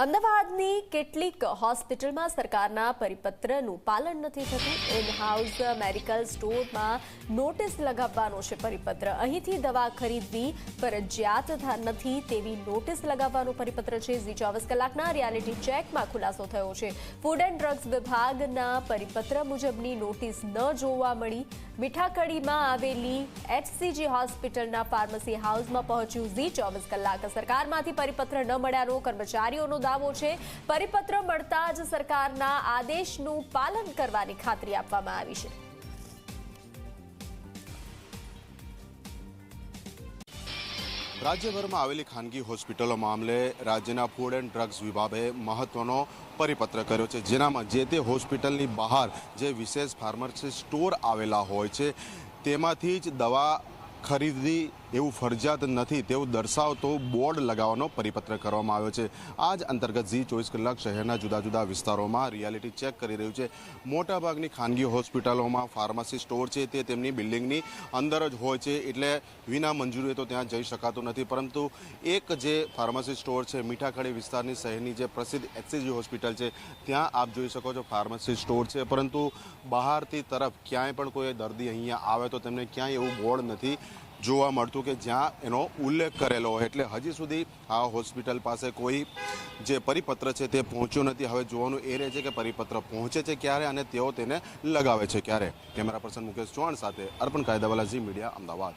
અમદાવાદની કેટલીક હોસ્પિટલમાં સરકારના પરિપત્રનું પાલન નથી થતું। ઇન હાઉસ મેડિકલ સ્ટોરમાં નોટિસ લગાવવાનો છે પરિપત્ર। અહીંથી દવા ખરીદવી ફરજિયાત નથી તેવી નોટિસ લગાવવાનો પરિપત્ર છે। ઝી 24 કલાકના રિયાલિટી ચેકમાં ખુલાસો થયો છે। ફૂડ એન્ડ ડ્રગ્સ વિભાગના પરિપત્ર મુજબની નોટિસ ન જોવા મળી। મીઠાકડીમાં આવેલી HCG હોસ્પિટલના ફાર્મસી હાઉસમાં પહોંચ્યું ઝી 24 કલાક। સરકારમાંથી પરિપત્ર ન મળ્યાનો કર્મચારીઓનો દાવો છે। પરિપત્ર મળતા જ સરકારના આદેશનું પાલન કરવાની ખાતરી આપવામાં આવી છે। રાજ્યભરમાં આવેલી ખાનગી હોસ્પિટલો મામલે રાજ્યના ફૂડ એન્ડ ડ્રગ્સ વિભાગે મહત્વનો પરિપત્ર કર્યો છે, જેનામાં જે તે હોસ્પિટલની બહાર જે વિશેષ ફાર્મસી સ્ટોર આવેલા હોય છે તેમાંથી જ દવા ખરીદવી એવું ફરજિયાત નથી તેવું દર્શાવતો બોર્ડ લગાવવાનો પરિપત્ર કરવામાં આવ્યો છે। આ જ અંતર્ગત ઝી 24 કલાક શહેરના જુદા જુદા વિસ્તારોમાં રિયાલિટી ચેક કરી રહ્યું છે। મોટાભાગની ખાનગી હોસ્પિટલોમાં ફાર્મસી સ્ટોર છે તે તેમની બિલ્ડિંગની અંદર જ હોય છે, એટલે વિના મંજૂરીએ તો ત્યાં જઈ શકાતું નથી। પરંતુ એક જે ફાર્મસી સ્ટોર છે મીઠાખડી વિસ્તારની શહેરની જે પ્રસિદ્ધ HCG હોસ્પિટલ છે ત્યાં આપ જોઈ શકો છો ફાર્મસી સ્ટોર છે, પરંતુ બહારથી તરફ ક્યાંય પણ કોઈ દર્દી અહીંયા આવે તો તેમને ક્યાંય એવું બોર્ડ નથી જોવા મળતું કે જ્યાં એનો ઉલ્લેખ કરેલો હોય। એટલે હજી સુધી આ હોસ્પિટલ પાસે કોઈ જે પરિપત્ર છે તે પહોંચ્યો નથી। હવે જોવાનું એ રહે છે કે પરિપત્ર પહોંચે છે ક્યારે અને તેઓ તેને લગાવે છે ક્યારે। કેમેરા પર્સન મુકેશ ચૌહાણ સાથે અર્પણ કાયદાવાલા, ઝી મીડિયા, અમદાવાદ।